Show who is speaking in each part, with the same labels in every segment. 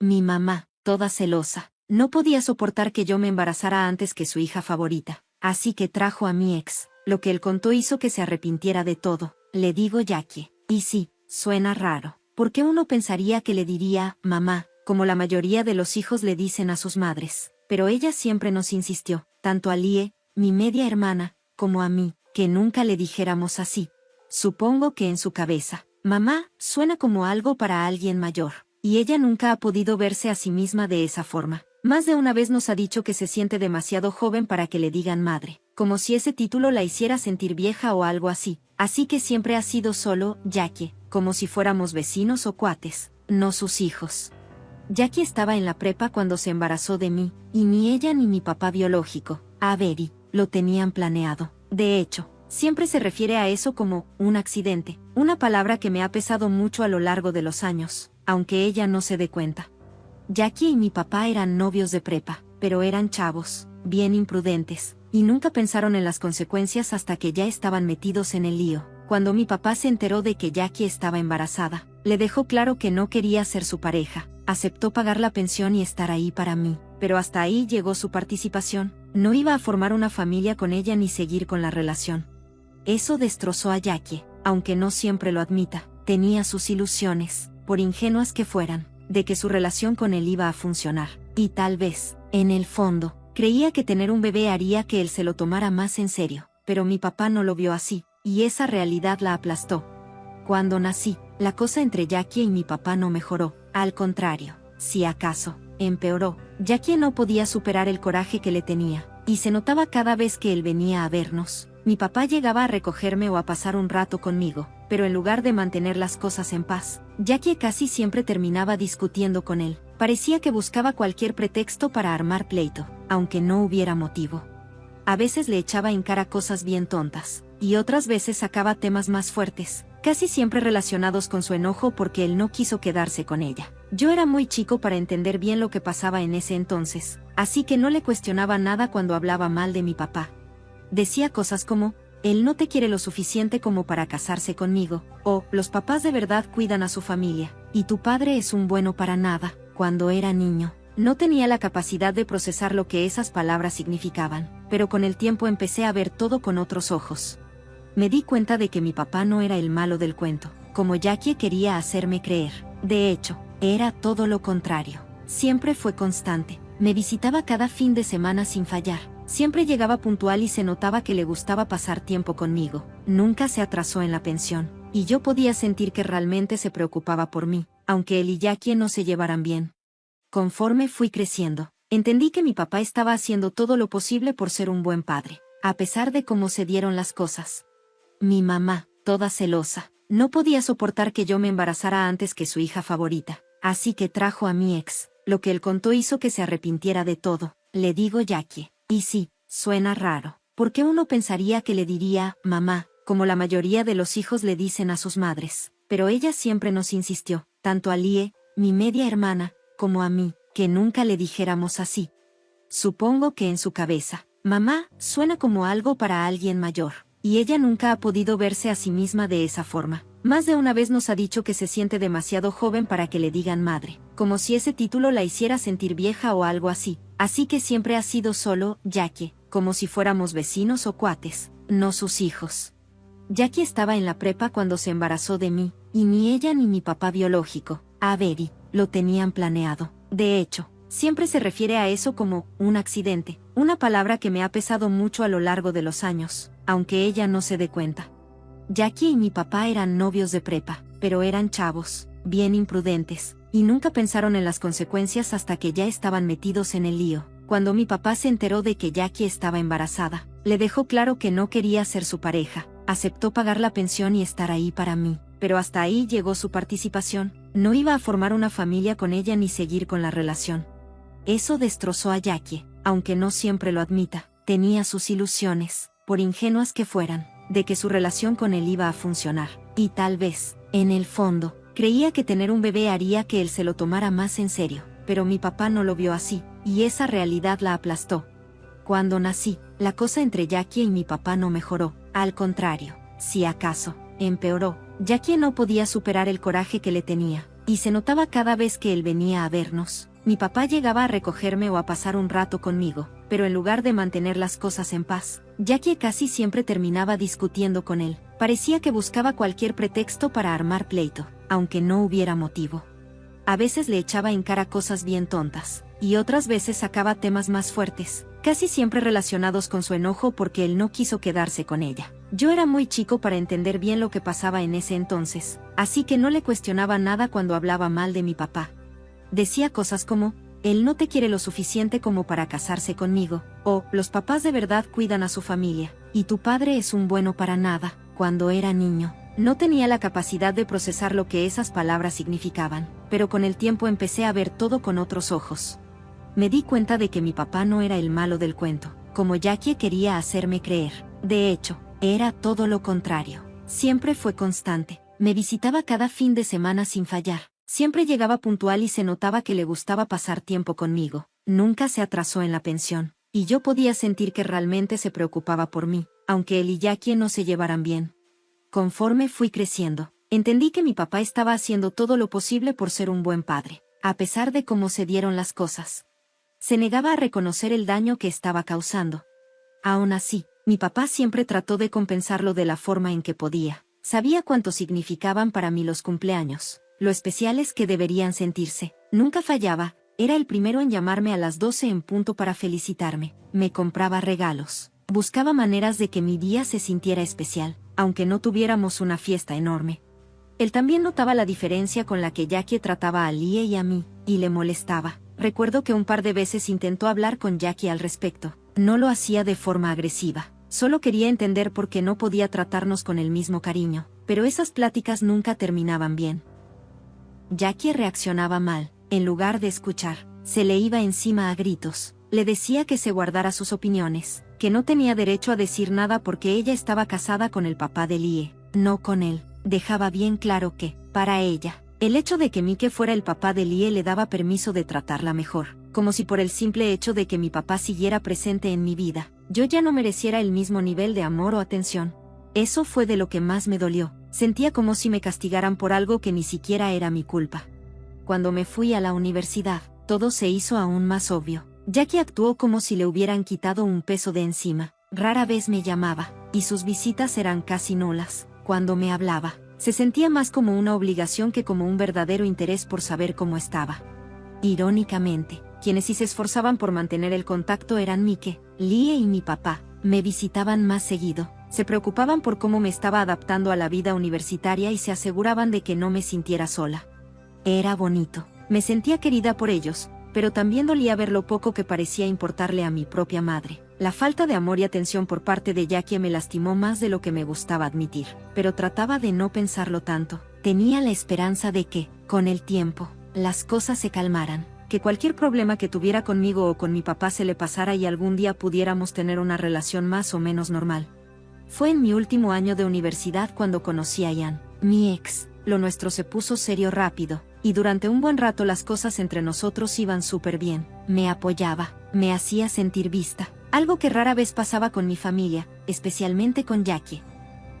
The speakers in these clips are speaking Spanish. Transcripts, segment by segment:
Speaker 1: Mi mamá, toda celosa, no podía soportar que yo me embarazara antes que su hija favorita, así que trajo a mi ex. Lo que él contó hizo que se arrepintiera de todo, le digo Jackie. Y sí, suena raro, porque uno pensaría que le diría, mamá, como la mayoría de los hijos le dicen a sus madres, pero ella siempre nos insistió, tanto a Lie, mi media hermana, como a mí, que nunca le dijéramos así. Supongo que en su cabeza, mamá, suena como algo para alguien mayor, y ella nunca ha podido verse a sí misma de esa forma. Más de una vez nos ha dicho que se siente demasiado joven para que le digan madre, como si ese título la hiciera sentir vieja o algo así. Así que siempre ha sido solo Jackie, como si fuéramos vecinos o cuates, no sus hijos. Jackie estaba en la prepa cuando se embarazó de mí, y ni ella ni mi papá biológico, Avery, lo tenían planeado. De hecho, siempre se refiere a eso como un accidente, una palabra que me ha pesado mucho a lo largo de los años, aunque ella no se dé cuenta. Jackie y mi papá eran novios de prepa, pero eran chavos, bien imprudentes, y nunca pensaron en las consecuencias hasta que ya estaban metidos en el lío. Cuando mi papá se enteró de que Jackie estaba embarazada, le dejó claro que no quería ser su pareja, aceptó pagar la pensión y estar ahí para mí, pero hasta ahí llegó su participación, no iba a formar una familia con ella ni seguir con la relación. Eso destrozó a Jackie, aunque no siempre lo admita, tenía sus ilusiones, por ingenuas que fueran, de que su relación con él iba a funcionar, y tal vez, en el fondo, creía que tener un bebé haría que él se lo tomara más en serio, pero mi papá no lo vio así, y esa realidad la aplastó. Cuando nací, la cosa entre Jackie y mi papá no mejoró, al contrario, si acaso, empeoró. Jackie no podía superar el coraje que le tenía, y se notaba cada vez que él venía a vernos. Mi papá llegaba a recogerme o a pasar un rato conmigo, pero en lugar de mantener las cosas en paz, Jackie casi siempre terminaba discutiendo con él. Parecía que buscaba cualquier pretexto para armar pleito, aunque no hubiera motivo. A veces le echaba en cara cosas bien tontas, y otras veces sacaba temas más fuertes, casi siempre relacionados con su enojo porque él no quiso quedarse con ella. Yo era muy chico para entender bien lo que pasaba en ese entonces, así que no le cuestionaba nada cuando hablaba mal de mi papá. Decía cosas como, él no te quiere lo suficiente como para casarse conmigo, o, los papás de verdad cuidan a su familia, y tu padre es un bueno para nada. Cuando era niño, no tenía la capacidad de procesar lo que esas palabras significaban, pero con el tiempo empecé a ver todo con otros ojos. Me di cuenta de que mi papá no era el malo del cuento, como Jackie quería hacerme creer. De hecho, era todo lo contrario. Siempre fue constante, me visitaba cada fin de semana sin fallar. Siempre llegaba puntual y se notaba que le gustaba pasar tiempo conmigo. Nunca se atrasó en la pensión, y yo podía sentir que realmente se preocupaba por mí, aunque él y Jackie no se llevaran bien. Conforme fui creciendo, entendí que mi papá estaba haciendo todo lo posible por ser un buen padre, a pesar de cómo se dieron las cosas. Mi mamá, toda celosa, no podía soportar que yo me embarazara antes que su hija favorita, así que trajo a mi ex. Lo que él contó hizo que se arrepintiera de todo, le digo Jackie. Y sí, suena raro, porque uno pensaría que le diría, mamá, como la mayoría de los hijos le dicen a sus madres, pero ella siempre nos insistió, tanto a Lie, mi media hermana, como a mí, que nunca le dijéramos así. Supongo que en su cabeza, mamá, suena como algo para alguien mayor, y ella nunca ha podido verse a sí misma de esa forma. Más de una vez nos ha dicho que se siente demasiado joven para que le digan madre, como si ese título la hiciera sentir vieja o algo así. Así que siempre ha sido solo Jackie, como si fuéramos vecinos o cuates, no sus hijos. Jackie estaba en la prepa cuando se embarazó de mí, y ni ella ni mi papá biológico, Avery, lo tenían planeado. De hecho, siempre se refiere a eso como un accidente, una palabra que me ha pesado mucho a lo largo de los años, aunque ella no se dé cuenta. Jackie y mi papá eran novios de prepa, pero eran chavos, bien imprudentes, y nunca pensaron en las consecuencias hasta que ya estaban metidos en el lío. Cuando mi papá se enteró de que Jackie estaba embarazada, le dejó claro que no quería ser su pareja, aceptó pagar la pensión y estar ahí para mí, pero hasta ahí llegó su participación, no iba a formar una familia con ella ni seguir con la relación. Eso destrozó a Jackie, aunque no siempre lo admita, tenía sus ilusiones, por ingenuas que fueran, de que su relación con él iba a funcionar, y tal vez, en el fondo, creía que tener un bebé haría que él se lo tomara más en serio, pero mi papá no lo vio así, y esa realidad la aplastó. Cuando nací, la cosa entre Jackie y mi papá no mejoró, al contrario, si acaso, empeoró. Jackie no podía superar el coraje que le tenía, y se notaba cada vez que él venía a vernos. Mi papá llegaba a recogerme o a pasar un rato conmigo, pero en lugar de mantener las cosas en paz, Jackie casi siempre terminaba discutiendo con él. Parecía que buscaba cualquier pretexto para armar pleito, aunque no hubiera motivo. A veces le echaba en cara cosas bien tontas, y otras veces sacaba temas más fuertes, casi siempre relacionados con su enojo porque él no quiso quedarse con ella. Yo era muy chico para entender bien lo que pasaba en ese entonces, así que no le cuestionaba nada cuando hablaba mal de mi papá. Decía cosas como, él no te quiere lo suficiente como para casarse conmigo, o, los papás de verdad cuidan a su familia, y tu padre es un bueno para nada. Cuando era niño, no tenía la capacidad de procesar lo que esas palabras significaban, pero con el tiempo empecé a ver todo con otros ojos. Me di cuenta de que mi papá no era el malo del cuento, como Jackie quería hacerme creer. De hecho, era todo lo contrario. Siempre fue constante, me visitaba cada fin de semana sin fallar. Siempre llegaba puntual y se notaba que le gustaba pasar tiempo conmigo. Nunca se atrasó en la pensión, y yo podía sentir que realmente se preocupaba por mí, aunque él y Jackie no se llevaran bien. Conforme fui creciendo, entendí que mi papá estaba haciendo todo lo posible por ser un buen padre, a pesar de cómo se dieron las cosas. Se negaba a reconocer el daño que estaba causando. Aún así, mi papá siempre trató de compensarlo de la forma en que podía. Sabía cuánto significaban para mí los cumpleaños, lo especiales que deberían sentirse. Nunca fallaba, era el primero en llamarme a las 12 en punto para felicitarme. Me compraba regalos. Buscaba maneras de que mi día se sintiera especial, aunque no tuviéramos una fiesta enorme. Él también notaba la diferencia con la que Jackie trataba a Lie y a mí, y le molestaba. Recuerdo que un par de veces intentó hablar con Jackie al respecto. No lo hacía de forma agresiva. Solo quería entender por qué no podía tratarnos con el mismo cariño, pero esas pláticas nunca terminaban bien. Jackie reaccionaba mal. En lugar de escuchar, se le iba encima a gritos. Le decía que se guardara sus opiniones, que no tenía derecho a decir nada porque ella estaba casada con el papá de Lie, no con él. Dejaba bien claro que, para ella, el hecho de que Mike fuera el papá de Lie le daba permiso de tratarla mejor, como si por el simple hecho de que mi papá siguiera presente en mi vida, yo ya no mereciera el mismo nivel de amor o atención. Eso fue de lo que más me dolió. Sentía como si me castigaran por algo que ni siquiera era mi culpa. Cuando me fui a la universidad, todo se hizo aún más obvio. Jackie actuó como si le hubieran quitado un peso de encima. Rara vez me llamaba, y sus visitas eran casi nulas. Cuando me hablaba, se sentía más como una obligación que como un verdadero interés por saber cómo estaba. Irónicamente, quienes sí se esforzaban por mantener el contacto eran Mike, Lie y mi papá. Me visitaban más seguido, se preocupaban por cómo me estaba adaptando a la vida universitaria y se aseguraban de que no me sintiera sola. Era bonito, me sentía querida por ellos, pero también dolía ver lo poco que parecía importarle a mi propia madre. La falta de amor y atención por parte de Jackie me lastimó más de lo que me gustaba admitir, pero trataba de no pensarlo tanto. Tenía la esperanza de que, con el tiempo, las cosas se calmaran, que cualquier problema que tuviera conmigo o con mi papá se le pasara y algún día pudiéramos tener una relación más o menos normal. Fue en mi último año de universidad cuando conocí a Ian, mi ex. Lo nuestro se puso serio rápido, y durante un buen rato las cosas entre nosotros iban súper bien. Me apoyaba, me hacía sentir vista, algo que rara vez pasaba con mi familia, especialmente con Jackie.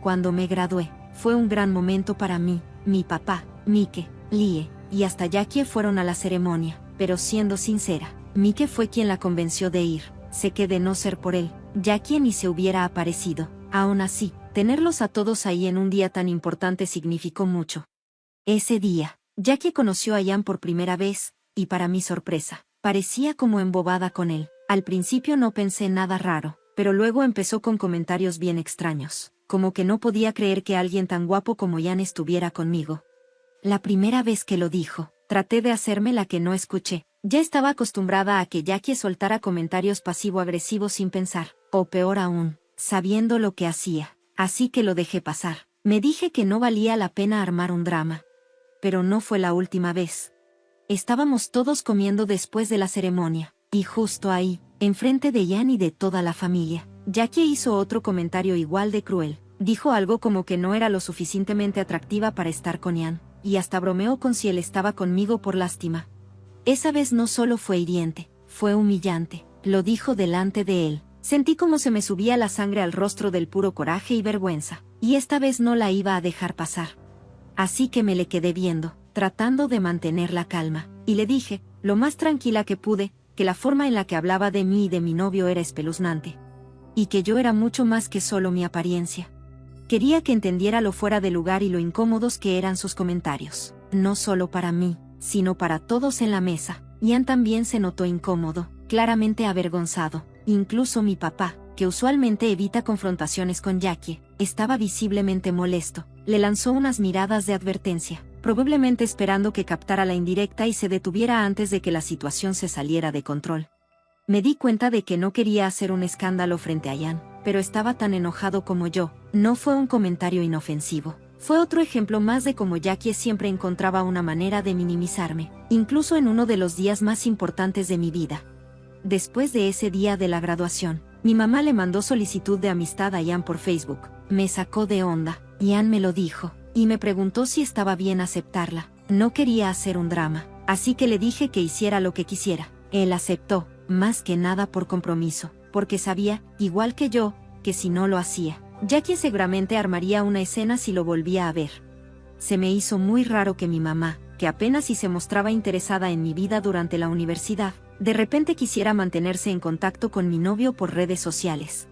Speaker 1: Cuando me gradué, fue un gran momento para mí. Mi papá, Mike, Lie, y hasta Jackie fueron a la ceremonia, pero siendo sincera, Mike fue quien la convenció de ir. Sé que de no ser por él, Jackie ni se hubiera aparecido. Aún así, tenerlos a todos ahí en un día tan importante significó mucho. Ese día, Jackie conoció a Ian por primera vez, y para mi sorpresa, parecía como embobada con él. Al principio no pensé nada raro, pero luego empezó con comentarios bien extraños, como que no podía creer que alguien tan guapo como Ian estuviera conmigo. La primera vez que lo dijo, traté de hacerme la que no escuché. Ya estaba acostumbrada a que Jackie soltara comentarios pasivo-agresivos sin pensar, o peor aún, sabiendo lo que hacía, así que lo dejé pasar. Me dije que no valía la pena armar un drama. Pero no fue la última vez. Estábamos todos comiendo después de la ceremonia, y justo ahí, enfrente de Ian y de toda la familia, Jackie hizo otro comentario igual de cruel. Dijo algo como que no era lo suficientemente atractiva para estar con Ian, y hasta bromeó con si él estaba conmigo por lástima. Esa vez no solo fue hiriente, fue humillante. Lo dijo delante de él. Sentí como se me subía la sangre al rostro del puro coraje y vergüenza, y esta vez no la iba a dejar pasar. Así que me le quedé viendo. tratando de mantener la calma, y le dije, lo más tranquila que pude, que la forma en la que hablaba de mí y de mi novio era espeluznante. Y que yo era mucho más que solo mi apariencia. Quería que entendiera lo fuera de lugar y lo incómodos que eran sus comentarios, no solo para mí, sino para todos en la mesa. Ian también se notó incómodo, claramente avergonzado. Incluso mi papá, que usualmente evita confrontaciones con Jackie, estaba visiblemente molesto. Le lanzó unas miradas de advertencia, probablemente esperando que captara la indirecta y se detuviera antes de que la situación se saliera de control. Me di cuenta de que no quería hacer un escándalo frente a Ian, pero estaba tan enojado como yo. No fue un comentario inofensivo. Fue otro ejemplo más de cómo Jackie siempre encontraba una manera de minimizarme, incluso en uno de los días más importantes de mi vida. Después de ese día de la graduación, mi mamá le mandó solicitud de amistad a Ian por Facebook. Me sacó de onda. Ian me lo dijo, y me preguntó si estaba bien aceptarla. No quería hacer un drama, así que le dije que hiciera lo que quisiera. Él aceptó, más que nada por compromiso, porque sabía, igual que yo, que si no lo hacía, Jackie seguramente armaría una escena si lo volvía a ver. Se me hizo muy raro que mi mamá, que apenas si se mostraba interesada en mi vida durante la universidad, de repente quisiera mantenerse en contacto con mi novio por redes sociales.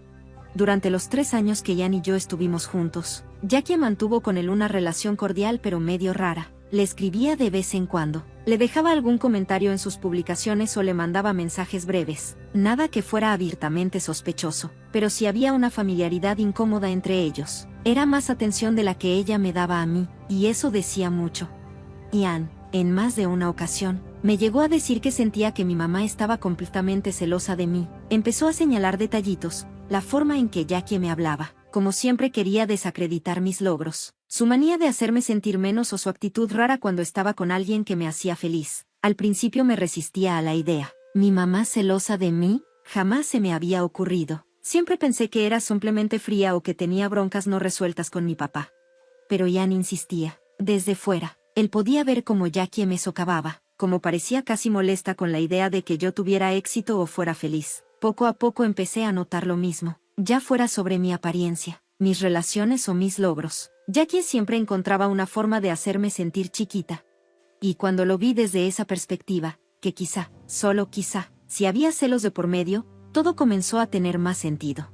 Speaker 1: Durante los 3 años que Ian y yo estuvimos juntos, Jackie mantuvo con él una relación cordial pero medio rara. Le escribía de vez en cuando, le dejaba algún comentario en sus publicaciones o le mandaba mensajes breves. Nada que fuera abiertamente sospechoso, pero si había una familiaridad incómoda entre ellos, era más atención de la que ella me daba a mí, y eso decía mucho. Ian, en más de una ocasión, me llegó a decir que sentía que mi mamá estaba completamente celosa de mí. Empezó a señalar detallitos, la forma en que Jackie me hablaba, como siempre quería desacreditar mis logros, su manía de hacerme sentir menos o su actitud rara cuando estaba con alguien que me hacía feliz. Al principio me resistía a la idea. ¿Mi mamá celosa de mí? Jamás se me había ocurrido. Siempre pensé que era simplemente fría o que tenía broncas no resueltas con mi papá. Pero Ian insistía. Desde fuera, él podía ver cómo Jackie me socavaba, como parecía casi molesta con la idea de que yo tuviera éxito o fuera feliz. Poco a poco empecé a notar lo mismo, ya fuera sobre mi apariencia, mis relaciones o mis logros. Jackie siempre encontraba una forma de hacerme sentir chiquita. Y cuando lo vi desde esa perspectiva, que quizá, solo quizá, si había celos de por medio, todo comenzó a tener más sentido.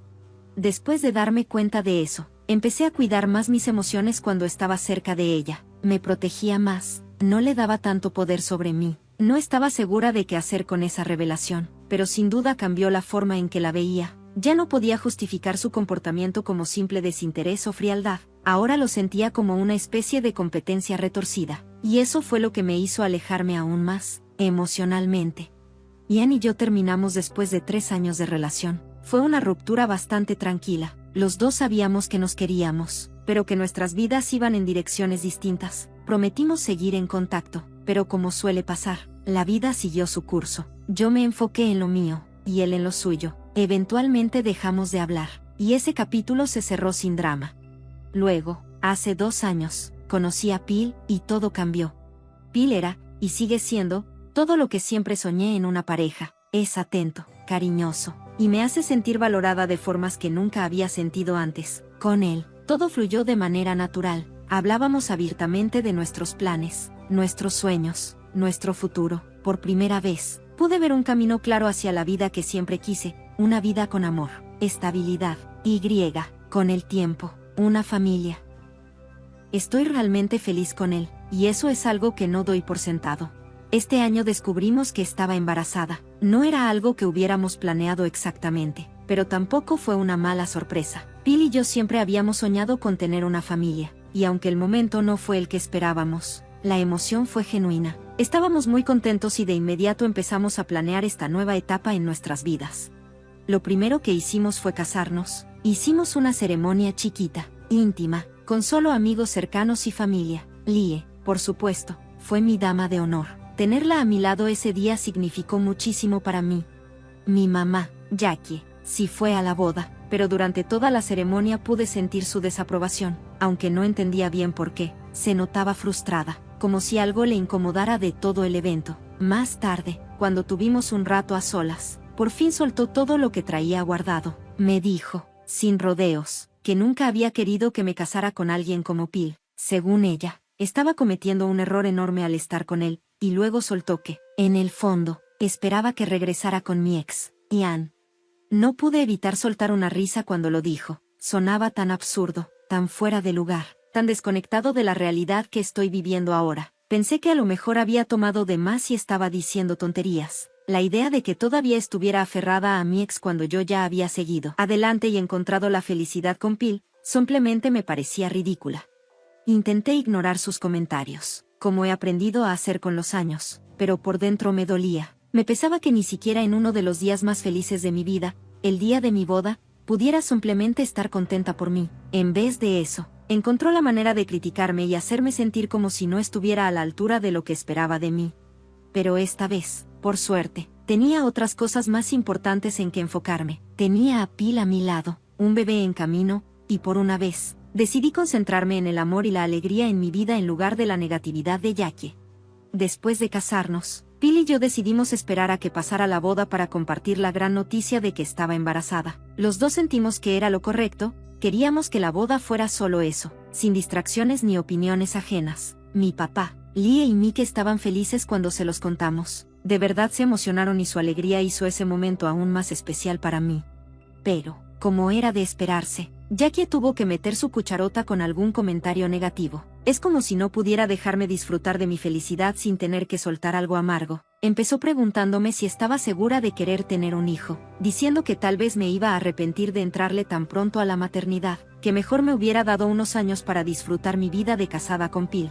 Speaker 1: Después de darme cuenta de eso, empecé a cuidar más mis emociones cuando estaba cerca de ella. Me protegía más, no le daba tanto poder sobre mí. No estaba segura de qué hacer con esa revelación, pero sin duda cambió la forma en que la veía. Ya no podía justificar su comportamiento como simple desinterés o frialdad. Ahora lo sentía como una especie de competencia retorcida, y eso fue lo que me hizo alejarme aún más, emocionalmente. Ian y yo terminamos después de 3 años de relación. Fue una ruptura bastante tranquila. Los dos sabíamos que nos queríamos, pero que nuestras vidas iban en direcciones distintas. Prometimos seguir en contacto, pero como suele pasar, la vida siguió su curso. Yo me enfoqué en lo mío, y él en lo suyo. Eventualmente dejamos de hablar, y ese capítulo se cerró sin drama. Luego, hace 2 años, conocí a Phil y todo cambió. Phil era, y sigue siendo, todo lo que siempre soñé en una pareja. Es atento, cariñoso, y me hace sentir valorada de formas que nunca había sentido antes. Con él, todo fluyó de manera natural. Hablábamos abiertamente de nuestros planes, nuestros sueños, nuestro futuro. Por primera vez, pude ver un camino claro hacia la vida que siempre quise, una vida con amor, estabilidad, con el tiempo, una familia. Estoy realmente feliz con él, y eso es algo que no doy por sentado. Este año descubrimos que estaba embarazada. No era algo que hubiéramos planeado exactamente, pero tampoco fue una mala sorpresa. Phil y yo siempre habíamos soñado con tener una familia, y aunque el momento no fue el que esperábamos, la emoción fue genuina. Estábamos muy contentos y de inmediato empezamos a planear esta nueva etapa en nuestras vidas. Lo primero que hicimos fue casarnos. Hicimos una ceremonia chiquita, íntima, con solo amigos cercanos y familia. Lie, por supuesto, fue mi dama de honor. Tenerla a mi lado ese día significó muchísimo para mí. Mi mamá, Jackie, sí fue a la boda, pero durante toda la ceremonia pude sentir su desaprobación, aunque no entendía bien por qué. Se notaba frustrada, como si algo le incomodara de todo el evento. Más tarde, cuando tuvimos un rato a solas, por fin soltó todo lo que traía guardado. Me dijo, sin rodeos, que nunca había querido que me casara con alguien como Phil. Según ella, estaba cometiendo un error enorme al estar con él, y luego soltó que, en el fondo, esperaba que regresara con mi ex, Ian. No pude evitar soltar una risa cuando lo dijo. Sonaba tan absurdo, tan fuera de lugar, tan desconectado de la realidad que estoy viviendo ahora. Pensé que a lo mejor había tomado de más y estaba diciendo tonterías. La idea de que todavía estuviera aferrada a mi ex cuando yo ya había seguido adelante y encontrado la felicidad con Phil, simplemente me parecía ridícula. Intenté ignorar sus comentarios, como he aprendido a hacer con los años, pero por dentro me dolía. Me pesaba que ni siquiera en uno de los días más felices de mi vida, el día de mi boda, pudiera simplemente estar contenta por mí. En vez de eso, encontró la manera de criticarme y hacerme sentir como si no estuviera a la altura de lo que esperaba de mí. Pero esta vez, por suerte, tenía otras cosas más importantes en que enfocarme. Tenía a Phil a mi lado, un bebé en camino, y por una vez, decidí concentrarme en el amor y la alegría en mi vida en lugar de la negatividad de Jackie. Después de casarnos, Phil y yo decidimos esperar a que pasara la boda para compartir la gran noticia de que estaba embarazada. Los dos sentimos que era lo correcto, queríamos que la boda fuera solo eso, sin distracciones ni opiniones ajenas. Mi papá, Lee y Mike estaban felices cuando se los contamos. De verdad se emocionaron y su alegría hizo ese momento aún más especial para mí. Pero, como era de esperarse, Jackie tuvo que meter su cucharota con algún comentario negativo. Es como si no pudiera dejarme disfrutar de mi felicidad sin tener que soltar algo amargo. Empezó preguntándome si estaba segura de querer tener un hijo, diciendo que tal vez me iba a arrepentir de entrarle tan pronto a la maternidad, que mejor me hubiera dado unos años para disfrutar mi vida de casada con Phil.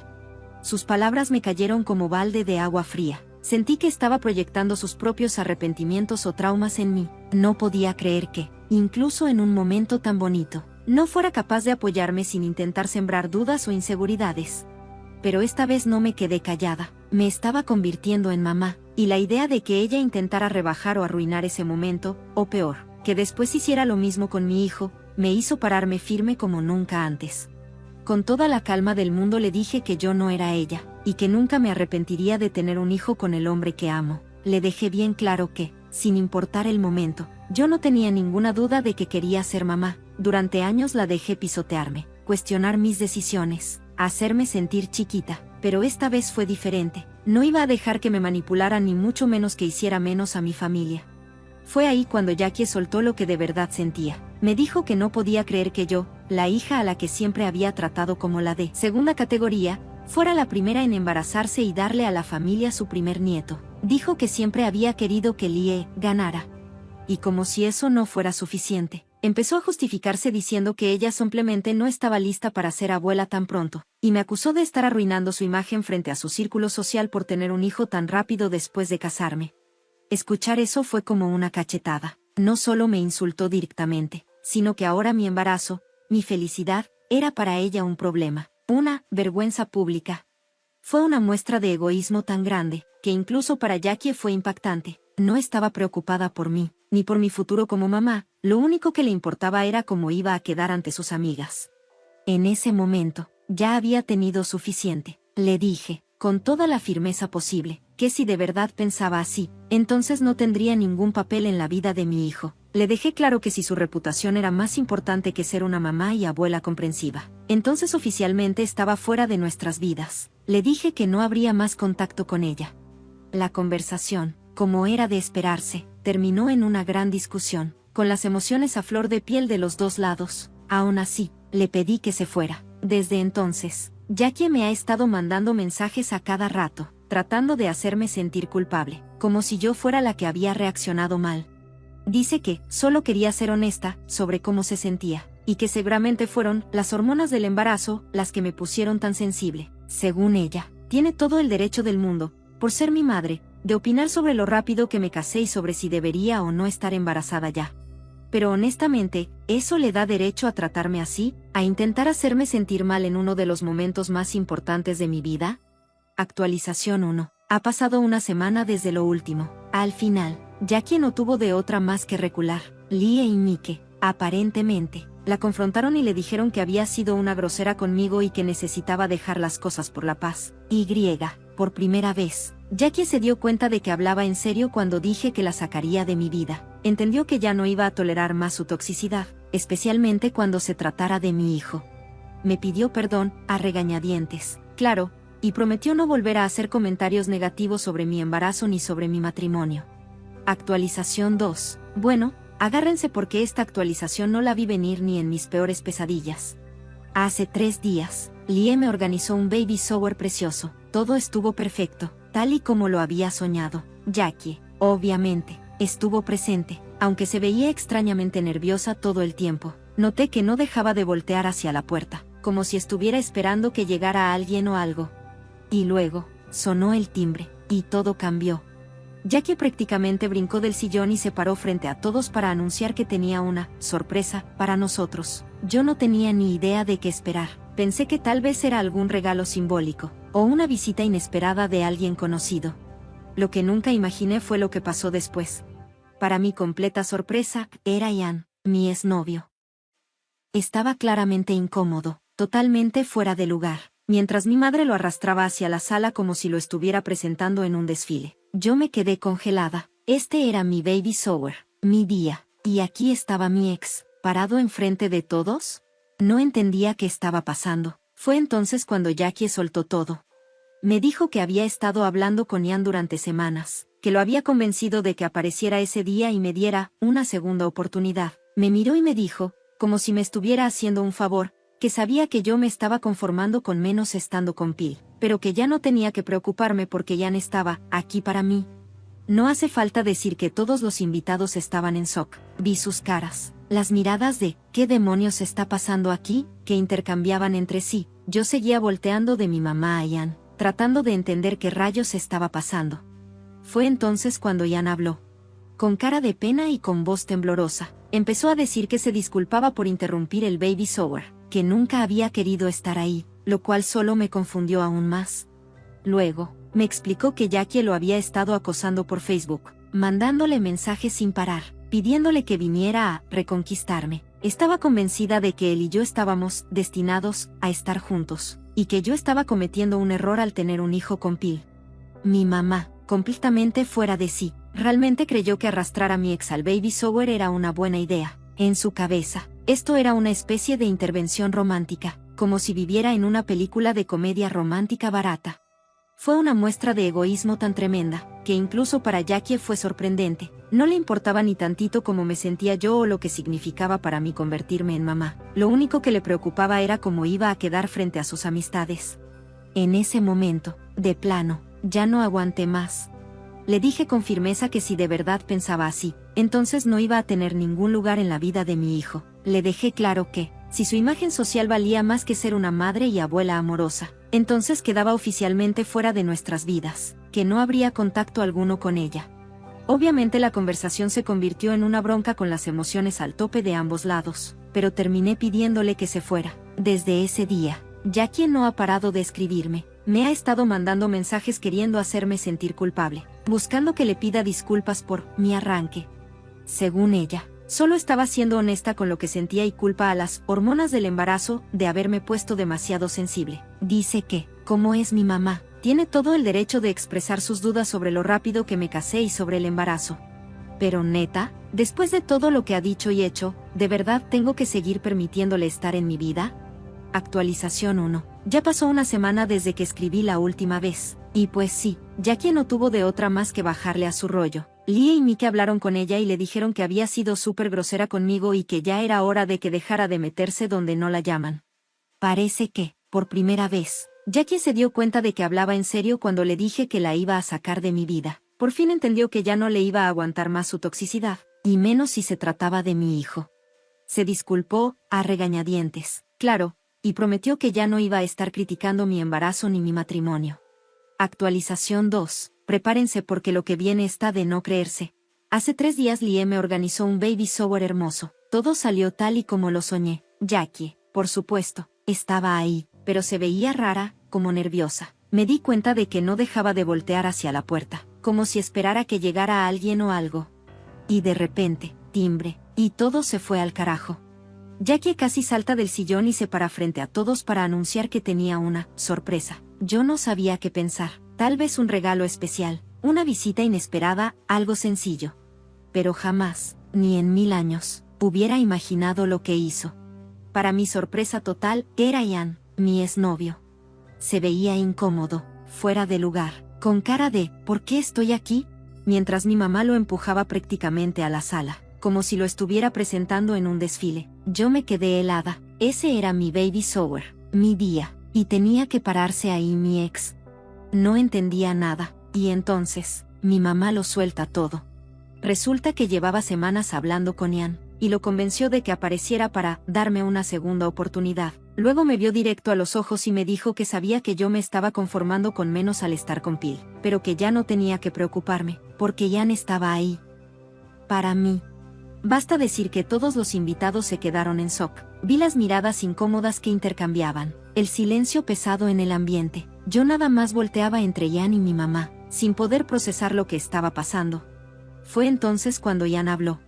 Speaker 1: Sus palabras me cayeron como balde de agua fría. Sentí que estaba proyectando sus propios arrepentimientos o traumas en mí. No podía creer que, incluso en un momento tan bonito, no fuera capaz de apoyarme sin intentar sembrar dudas o inseguridades. Pero esta vez no me quedé callada. Me estaba convirtiendo en mamá, y la idea de que ella intentara rebajar o arruinar ese momento, o peor, que después hiciera lo mismo con mi hijo, me hizo pararme firme como nunca antes. Con toda la calma del mundo le dije que yo no era ella, y que nunca me arrepentiría de tener un hijo con el hombre que amo. Le dejé bien claro que, sin importar el momento, yo no tenía ninguna duda de que quería ser mamá. Durante años la dejé pisotearme, cuestionar mis decisiones, hacerme sentir chiquita, pero esta vez fue diferente. No iba a dejar que me manipularan ni mucho menos que hiciera menos a mi familia. Fue ahí cuando Jackie soltó lo que de verdad sentía. Me dijo que no podía creer que yo, la hija a la que siempre había tratado como la de segunda categoría, fuera la primera en embarazarse y darle a la familia su primer nieto. Dijo que siempre había querido que Lee ganara. Y como si eso no fuera suficiente, empezó a justificarse diciendo que ella simplemente no estaba lista para ser abuela tan pronto, y me acusó de estar arruinando su imagen frente a su círculo social por tener un hijo tan rápido después de casarme. Escuchar eso fue como una cachetada. No solo me insultó directamente, sino que ahora mi embarazo, mi felicidad, era para ella un problema, una vergüenza pública. Fue una muestra de egoísmo tan grande, que incluso para Jackie fue impactante. No estaba preocupada por mí, ni por mi futuro como mamá, lo único que le importaba era cómo iba a quedar ante sus amigas. En ese momento, ya había tenido suficiente. Le dije, con toda la firmeza posible, que si de verdad pensaba así, entonces no tendría ningún papel en la vida de mi hijo. Le dejé claro que si su reputación era más importante que ser una mamá y abuela comprensiva, entonces oficialmente estaba fuera de nuestras vidas. Le dije que no habría más contacto con ella. La conversación, como era de esperarse, terminó en una gran discusión, con las emociones a flor de piel de los dos lados. Aún así, le pedí que se fuera. Desde entonces, Jackie me ha estado mandando mensajes a cada rato, tratando de hacerme sentir culpable, como si yo fuera la que había reaccionado mal. Dice que solo quería ser honesta sobre cómo se sentía, y que seguramente fueron las hormonas del embarazo las que me pusieron tan sensible. Según ella, tiene todo el derecho del mundo, por ser mi madre, de opinar sobre lo rápido que me casé y sobre si debería o no estar embarazada ya. Pero honestamente, ¿eso le da derecho a tratarme así, a intentar hacerme sentir mal en uno de los momentos más importantes de mi vida? Actualización 1. Ha pasado una semana desde lo último. Al final, Jackie no tuvo de otra más que recular. Lee y Mike, aparentemente, la confrontaron y le dijeron que había sido una grosera conmigo y que necesitaba dejar las cosas por la paz. Por primera vez, Jackie se dio cuenta de que hablaba en serio cuando dije que la sacaría de mi vida. Entendió que ya no iba a tolerar más su toxicidad, especialmente cuando se tratara de mi hijo. Me pidió perdón, a regañadientes, claro, y prometió no volver a hacer comentarios negativos sobre mi embarazo ni sobre mi matrimonio. Actualización 2. Bueno, agárrense porque esta actualización no la vi venir ni en mis peores pesadillas. Hace 3 días, Lie me organizó un baby shower precioso. Todo estuvo perfecto, tal y como lo había soñado. Jackie, obviamente, estuvo presente, aunque se veía extrañamente nerviosa todo el tiempo. Noté que no dejaba de voltear hacia la puerta, como si estuviera esperando que llegara alguien o algo. Y luego, sonó el timbre, y todo cambió. Jackie prácticamente brincó del sillón y se paró frente a todos para anunciar que tenía una sorpresa para nosotros. Yo no tenía ni idea de qué esperar. Pensé que tal vez era algún regalo simbólico, o una visita inesperada de alguien conocido. Lo que nunca imaginé fue lo que pasó después. Para mi completa sorpresa, era Ian, mi exnovio. Estaba claramente incómodo, totalmente fuera de lugar, mientras mi madre lo arrastraba hacia la sala como si lo estuviera presentando en un desfile. Yo me quedé congelada. Este era mi baby shower, mi día, y aquí estaba mi ex, parado enfrente de todos. No entendía qué estaba pasando. Fue entonces cuando Jackie soltó todo. Me dijo que había estado hablando con Ian durante semanas, que lo había convencido de que apareciera ese día y me diera una segunda oportunidad. Me miró y me dijo, como si me estuviera haciendo un favor, que sabía que yo me estaba conformando con menos estando con Phil, pero que ya no tenía que preocuparme porque Ian estaba aquí para mí. No hace falta decir que todos los invitados estaban en shock. Vi sus caras, las miradas de ¿qué demonios está pasando aquí?, que intercambiaban entre sí. Yo seguía volteando de mi mamá a Ian, tratando de entender qué rayos estaba pasando. Fue entonces cuando Ian habló. Con cara de pena y con voz temblorosa, empezó a decir que se disculpaba por interrumpir el baby shower, que nunca había querido estar ahí, lo cual solo me confundió aún más. Luego, me explicó que Jackie lo había estado acosando por Facebook, mandándole mensajes sin parar, pidiéndole que viniera a reconquistarme. Estaba convencida de que él y yo estábamos destinados a estar juntos, y que yo estaba cometiendo un error al tener un hijo con Phil. Mi mamá, completamente fuera de sí, realmente creyó que arrastrar a mi ex al baby shower era una buena idea. En su cabeza, esto era una especie de intervención romántica, como si viviera en una película de comedia romántica barata. Fue una muestra de egoísmo tan tremenda, que incluso para Jackie fue sorprendente. No le importaba ni tantito cómo me sentía yo o lo que significaba para mí convertirme en mamá. Lo único que le preocupaba era cómo iba a quedar frente a sus amistades. En ese momento, de plano, ya no aguanté más. Le dije con firmeza que si de verdad pensaba así, entonces no iba a tener ningún lugar en la vida de mi hijo. Le dejé claro que, si su imagen social valía más que ser una madre y abuela amorosa, entonces quedaba oficialmente fuera de nuestras vidas, que no habría contacto alguno con ella. Obviamente la conversación se convirtió en una bronca con las emociones al tope de ambos lados, pero terminé pidiéndole que se fuera. Desde ese día, Jackie no ha parado de escribirme. Me ha estado mandando mensajes queriendo hacerme sentir culpable, buscando que le pida disculpas por mi arranque. Según ella, solo estaba siendo honesta con lo que sentía y culpa a las hormonas del embarazo de haberme puesto demasiado sensible. Dice que, como es mi mamá, tiene todo el derecho de expresar sus dudas sobre lo rápido que me casé y sobre el embarazo. Pero neta, después de todo lo que ha dicho y hecho, ¿de verdad tengo que seguir permitiéndole estar en mi vida? Actualización 1. Ya pasó una semana desde que escribí la última vez. Y pues sí, Jackie no tuvo de otra más que bajarle a su rollo. Lie y Mike hablaron con ella y le dijeron que había sido súper grosera conmigo y que ya era hora de que dejara de meterse donde no la llaman. Parece que, por primera vez, Jackie se dio cuenta de que hablaba en serio cuando le dije que la iba a sacar de mi vida. Por fin entendió que ya no le iba a aguantar más su toxicidad, y menos si se trataba de mi hijo. Se disculpó, a regañadientes, claro, y prometió que ya no iba a estar criticando mi embarazo ni mi matrimonio. Actualización 2. Prepárense porque lo que viene está de no creerse. Hace 3 días Lie me organizó un baby shower hermoso. Todo salió tal y como lo soñé. Jackie, por supuesto, estaba ahí, pero se veía rara, como nerviosa. Me di cuenta de que no dejaba de voltear hacia la puerta, como si esperara que llegara alguien o algo. Y de repente, timbre, y todo se fue al carajo. Jackie casi salta del sillón y se para frente a todos para anunciar que tenía una sorpresa. Yo no sabía qué pensar, tal vez un regalo especial, una visita inesperada, algo sencillo. Pero jamás, ni en 1000 años, hubiera imaginado lo que hizo. Para mi sorpresa total, era Ian, mi exnovio. Se veía incómodo, fuera de lugar, con cara de ¿por qué estoy aquí? Mientras mi mamá lo empujaba prácticamente a la sala, como si lo estuviera presentando en un desfile. Yo me quedé helada. Ese era mi baby shower, mi día, y tenía que pararse ahí mi ex. No entendía nada, y entonces, mi mamá lo suelta todo. Resulta que llevaba semanas hablando con Ian, y lo convenció de que apareciera para darme una segunda oportunidad. Luego me vio directo a los ojos y me dijo que sabía que yo me estaba conformando con menos al estar con Phil, pero que ya no tenía que preocuparme, porque Ian estaba ahí. Para mí. Basta decir que todos los invitados se quedaron en shock. Vi las miradas incómodas que intercambiaban, el silencio pesado en el ambiente. Yo nada más volteaba entre Ian y mi mamá, sin poder procesar lo que estaba pasando. Fue entonces cuando Ian habló.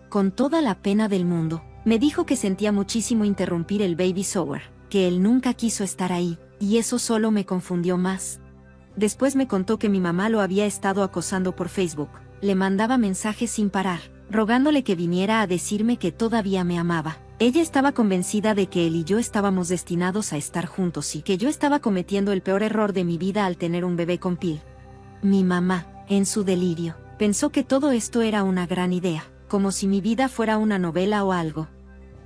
Speaker 1: Con toda la pena del mundo, me dijo que sentía muchísimo interrumpir el baby shower, que él nunca quiso estar ahí, y eso solo me confundió más. Después me contó que mi mamá lo había estado acosando por Facebook, le mandaba mensajes sin parar, rogándole que viniera a decirme que todavía me amaba. Ella estaba convencida de que él y yo estábamos destinados a estar juntos y que yo estaba cometiendo el peor error de mi vida al tener un bebé con Phil. Mi mamá, en su delirio, pensó que todo esto era una gran idea, como si mi vida fuera una novela o algo.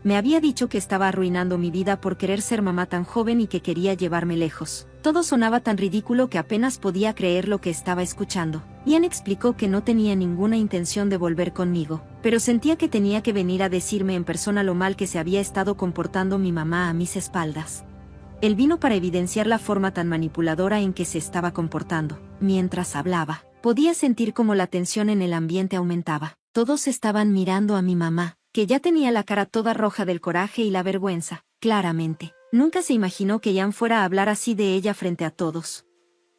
Speaker 1: Me había dicho que estaba arruinando mi vida por querer ser mamá tan joven y que quería llevarme lejos. Todo sonaba tan ridículo que apenas podía creer lo que estaba escuchando. Ian explicó que no tenía ninguna intención de volver conmigo, pero sentía que tenía que venir a decirme en persona lo mal que se había estado comportando mi mamá a mis espaldas. Él vino para evidenciar la forma tan manipuladora en que se estaba comportando. Mientras hablaba, podía sentir cómo la tensión en el ambiente aumentaba. Todos estaban mirando a mi mamá, que ya tenía la cara toda roja del coraje y la vergüenza. Claramente, nunca se imaginó que Ian fuera a hablar así de ella frente a todos.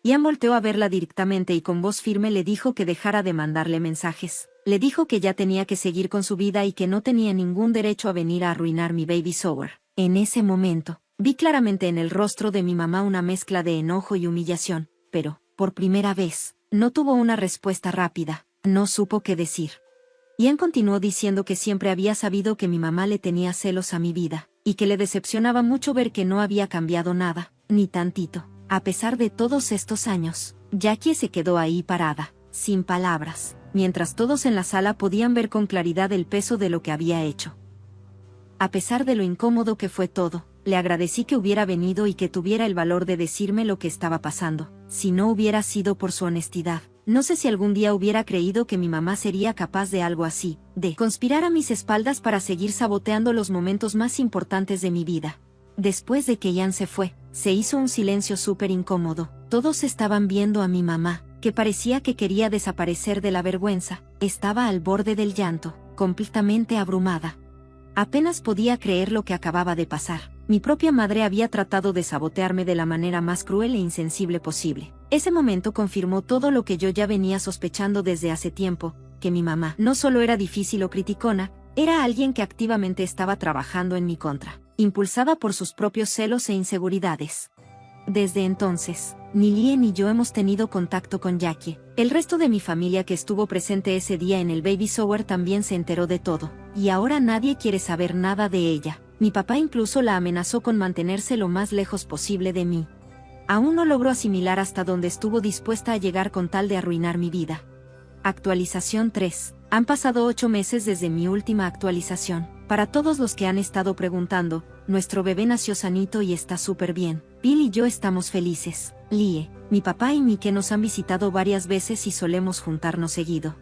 Speaker 1: Ian volteó a verla directamente y con voz firme le dijo que dejara de mandarle mensajes. Le dijo que ya tenía que seguir con su vida y que no tenía ningún derecho a venir a arruinar mi baby shower. En ese momento, vi claramente en el rostro de mi mamá una mezcla de enojo y humillación, pero, por primera vez, no tuvo una respuesta rápida, no supo qué decir. Ian continuó diciendo que siempre había sabido que mi mamá le tenía celos a mi vida, y que le decepcionaba mucho ver que no había cambiado nada, ni tantito. A pesar de todos estos años, Jackie se quedó ahí parada, sin palabras, mientras todos en la sala podían ver con claridad el peso de lo que había hecho. A pesar de lo incómodo que fue todo, le agradecí que hubiera venido y que tuviera el valor de decirme lo que estaba pasando. Si no hubiera sido por su honestidad, no sé si algún día hubiera creído que mi mamá sería capaz de algo así, de conspirar a mis espaldas para seguir saboteando los momentos más importantes de mi vida. Después de que Ian se fue, se hizo un silencio súper incómodo. Todos estaban viendo a mi mamá, que parecía que quería desaparecer de la vergüenza. Estaba al borde del llanto, completamente abrumada. Apenas podía creer lo que acababa de pasar. Mi propia madre había tratado de sabotearme de la manera más cruel e insensible posible. Ese momento confirmó todo lo que yo ya venía sospechando desde hace tiempo, que mi mamá no solo era difícil o criticona, era alguien que activamente estaba trabajando en mi contra, impulsada por sus propios celos e inseguridades. Desde entonces, ni Lie ni yo hemos tenido contacto con Jackie. El resto de mi familia que estuvo presente ese día en el baby shower también se enteró de todo, y ahora nadie quiere saber nada de ella. Mi papá incluso la amenazó con mantenerse lo más lejos posible de mí. Aún no logro asimilar hasta dónde estuvo dispuesta a llegar con tal de arruinar mi vida. Actualización 3. Han pasado 8 meses desde mi última actualización. Para todos los que han estado preguntando, nuestro bebé nació sanito y está súper bien. Bill y yo estamos felices. Lie, mi papá y Mike nos han visitado varias veces y solemos juntarnos seguido.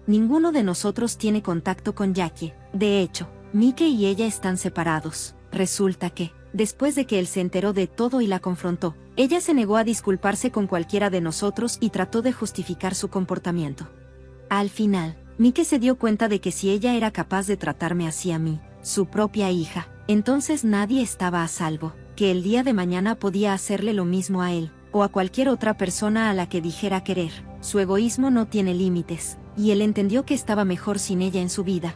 Speaker 1: Ninguno de nosotros tiene contacto con Jackie. De hecho, Mike y ella están separados. Resulta que, después de que él se enteró de todo y la confrontó, ella se negó a disculparse con cualquiera de nosotros y trató de justificar su comportamiento. Al final, Mike se dio cuenta de que si ella era capaz de tratarme así a mí, su propia hija, entonces nadie estaba a salvo, que el día de mañana podía hacerle lo mismo a él, o a cualquier otra persona a la que dijera querer. Su egoísmo no tiene límites, y él entendió que estaba mejor sin ella en su vida.